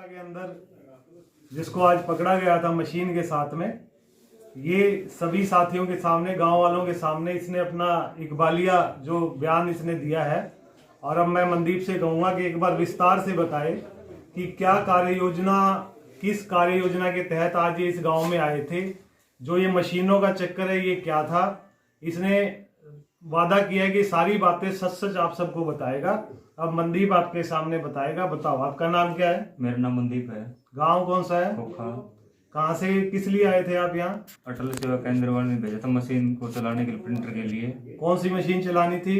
बनवासा के अंदर जिसको आज पकड़ा गया था मशीन के साथ में, ये सभी साथियों के सामने, गांव वालों के सामने इसने अपना इकबालिया जो बयान इसने दिया है। और अब मैं मनदीप से कहूँगा कि एक बार विस्तार से बताए कि क्या कार्य योजना, किस कार्य योजना के तहत आज ये इस गांव में आए थे, जो ये मशीनों का चक्कर है ये क्या था। इसने वादा किया है कि सारी बातें सच सच आप सबको बताएगा। अब मनदीप आपके सामने बताएगा। बताओ, आपका नाम क्या है? मेरा नाम मनदीप है। गांव कौन सा है? खोखा। कहाँ से, किस लिए आए थे आप यहाँ? अटल सेवा केंद्र वाले ने भेजा था मशीन को चलाने के लिए, प्रिंटर के लिए। कौन सी मशीन चलानी थी?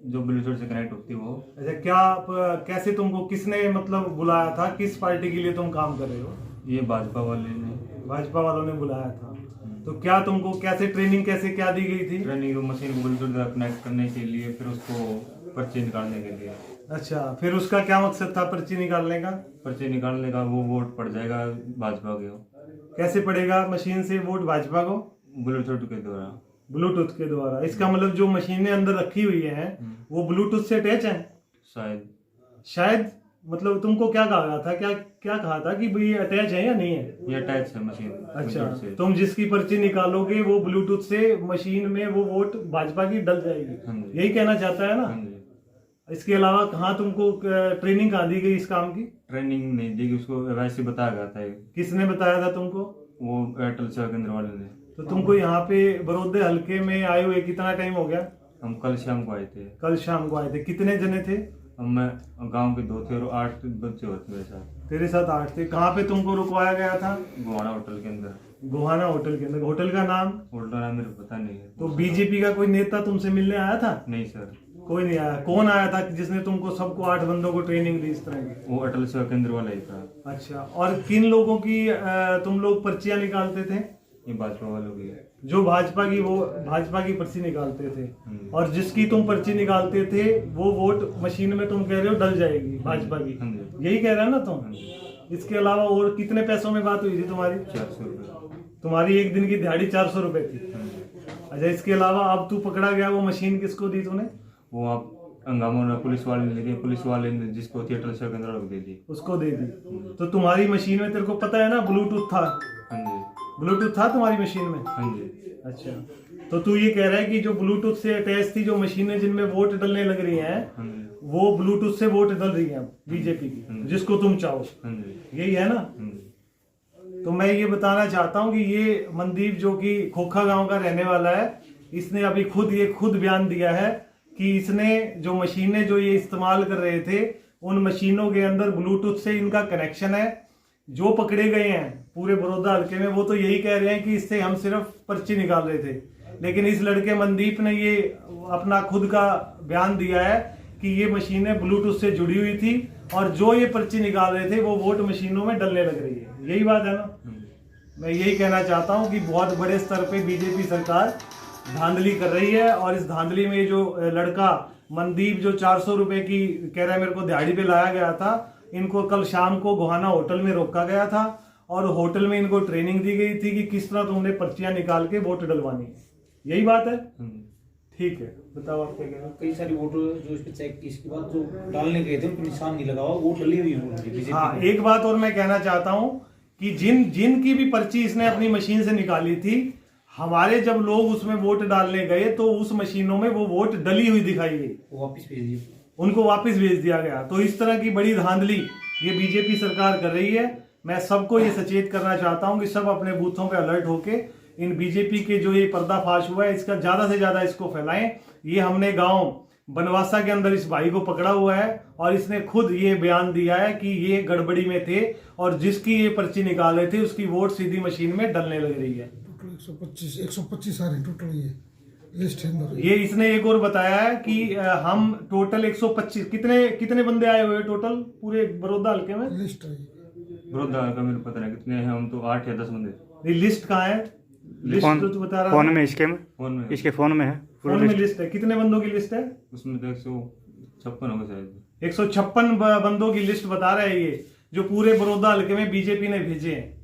जो ब्लूटूथ से कनेक्ट होती वो। अच्छा, क्या कैसे तुमको किसने मतलब बुलाया था? किस पार्टी के लिए तुम काम कर रहे हो? ये भाजपा वाले ने। भाजपा वालों ने बुलाया था। तो क्या तुमको कैसे ट्रेनिंग, कैसे क्या दी गई थी? ट्रेनिंग मशीन को ब्लूटूथ कनेक्ट करने के लिए, फिर उसको पर्ची निकालने के लिए। अच्छा, फिर उसका क्या मकसद था पर्ची निकालने का? पर्ची निकालने का वो वोट पड़ जाएगा भाजपा के। कैसे पड़ेगा मशीन से वोट भाजपा को? ब्लूटूथ के द्वारा। ब्लूटूथ के द्वारा। इसका मतलब जो मशीनें अंदर रखी हुई हैं वो ब्लूटूथ से अटैच हैं? शायद मतलब तुमको क्या कहा था, क्या कहा था कि भाई अटैच है या नहीं है? ये अटैच है मशीन। अच्छा, तुम जिसकी पर्ची निकालोगे वो ब्लूटूथ से मशीन में वो वोट भाजपा की डल जाएगी, यही कहना चाहता है ना? इसके अलावा कहाँ तुमको ट्रेनिंग कहाँ दी गई इस काम की? ट्रेनिंग नहीं दी गई, उसको वैसे बताया गया था। किसने बताया था तुमको? वो अटल सेवा केंद्र वाले ने। तो तुमको यहाँ पे बरोदे हल्के में आए हुए कितना टाइम हो गया? हम कल शाम को आए थे। कल शाम को आए थे। कितने जने थे? मैं गांव के 2 थे और 8 बच्चे होते मेरे साथ। तेरे साथ 8 थे। कहाँ पे तुमको रुकवाया गया था? गोहाना होटल के अंदर। गोहाना होटल के अंदर। होटल का नाम? होटल का नाम मेरे को पता नहीं है। तो बीजेपी का कोई नेता तुमसे मिलने आया था? नहीं सर, कोई नहीं आया। कौन आया था जिसने तुमको सबको 8 बंदों को ट्रेनिंग दी इस तरह की? वो अटल सेवा केंद्र वाला ही था। अच्छा, और किन लोगों की तुम लोग पर्चियां निकालते थे? ये भाजपा वालों की है। जो भाजपा की, वो भाजपा की पर्ची निकालते थे। और जिसकी तुम पर्ची निकालते थे वो वोट मशीन में तुम कह रहे हो डल जाएगी भाजपा की, यही कह रहे हो ना तुम? इसके अलावा और कितने पैसों में बात हुई थी तुम्हारी? 400 रुपये। तुम्हारी एक दिन की दिहाड़ी 400 रुपए थी। अच्छा, इसके अलावा अब तू पकड़ा गया, वो मशीन किसको दी तूने? वो आप हंगामा पुलिस वाले ने लेके, पुलिस वाले ने जिसको थिएटर सेवा केंद्र वाले को दे दी। उसको दे दी। तो तुम्हारी मशीन में तेरे को पता है ना ब्लूटूथ था? हाँ जी। ब्लूटूथ था तुम्हारी मशीन में? हाँ जी। अच्छा, तो तू ये कह रहा है कि जो ब्लूटूथ से अटैच थी जो मशीनें जिनमें वोट डलने लग रही हैं, वो ब्लूटूथ से वोट डल रही हैं बीजेपी की, जिसको तुम चाहो, यही है ना? तो मैं ये बताना चाहता हूँ कि ये मनदीप जो कि खोखा गांव का रहने वाला है, इसने अभी खुद बयान दिया है कि इसने जो मशीनें जो ये इस्तेमाल कर रहे थे, उन मशीनों के अंदर ब्लूटूथ से इनका कनेक्शन है। जो पकड़े गए हैं पूरे बड़ौदा हल्के में वो तो यही कह रहे हैं कि इससे हम सिर्फ पर्ची निकाल रहे थे, लेकिन इस लड़के मनदीप ने ये अपना खुद का बयान दिया है कि ये मशीनें ब्लूटूथ से जुड़ी हुई थी और जो ये पर्ची निकाल रहे थे वो वोट मशीनों में डलने लग रही है। यही बात है ना? मैं यही कहना चाहता हूँ कि बहुत बड़े स्तर पे बीजेपी सरकार धांधली कर रही है। और इस धांधली में जो लड़का मनदीप जो 400 रुपए की कह रहा है मेरे को दिहाड़ी पे लाया गया था, इनको कल शाम को गोहाना होटल में रोका गया था और होटल में इनको ट्रेनिंग दी गई थी कि किस तरह तुमने पर्चियां निकाल के वोट डलवानी है। यही बात है? ठीक है, बताओ आप क्या कह रहे हो? कई सारी वोट जो इस पे चेक की, इसके बाद जो डालने गए थे उनको निशान नहीं लगा हुआ, वोट डली हुई है। हाँ, एक बात और मैं कहना चाहता हूँ कि जिनकी भी पर्ची इसने अपनी मशीन से निकाली थी, हमारे जब लोग उसमें वोट डालने गए तो उस मशीनों में वो वोट डली हुई दिखाई गई, वापिस भेज दिए, उनको वापस भेज दिया गया। तो इस तरह की बड़ी धांधली ये बीजेपी सरकार कर रही है। मैं सबको ये सचेत करना चाहता हूँ कि सब अपने बूथों पे अलर्ट होके इन बीजेपी के जो ये पर्दाफाश हुआ है इसका ज्यादा से ज्यादा इसको फैलाएं। ये हमने गांव बनवासा के अंदर इस भाई को पकड़ा हुआ है और इसने खुद ये बयान दिया है कि ये गड़बड़ी में थे और जिसकी ये पर्ची निकाल रहे थे उसकी वोट सीधी मशीन में डलने लग रही है। 125 आ रहे टोटल, ये लिस्ट है। ये इसने एक और बताया है कि हम टोटल 125 कितने बंदे आए हुए टोटल पूरे बड़ौदा हल्के में? लिस्ट है बड़ौदा का मेरे को पता नहीं कितने हैं, हम तो 8 या 10 बंदे। ये लिस्ट कहाँ है? लिस्ट तो तू बता रहा फोन में, इसके फोन में है। फोन में लिस्ट है। कितने बंदों की लिस्ट है? उसमें तो 156 होगा शायद। 156 बंदों की लिस्ट बता रहा है ये, जो पूरे बड़ौदा हल्के में बीजेपी ने भेजे हैं।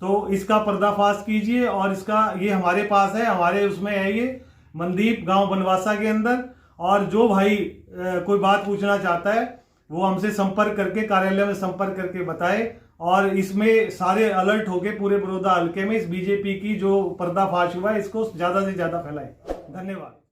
तो इसका पर्दाफाश कीजिए और इसका ये हमारे पास है, हमारे उसमें है ये मनदीप गांव बनवासा के अंदर। और जो भाई कोई बात पूछना चाहता है वो हमसे संपर्क करके, कार्यालय में संपर्क करके बताए और इसमें सारे अलर्ट होके पूरे बड़ौदा हल्के में इस बीजेपी की जो पर्दाफाश हुआ है इसको ज्यादा से ज्यादा फैलाएं। धन्यवाद।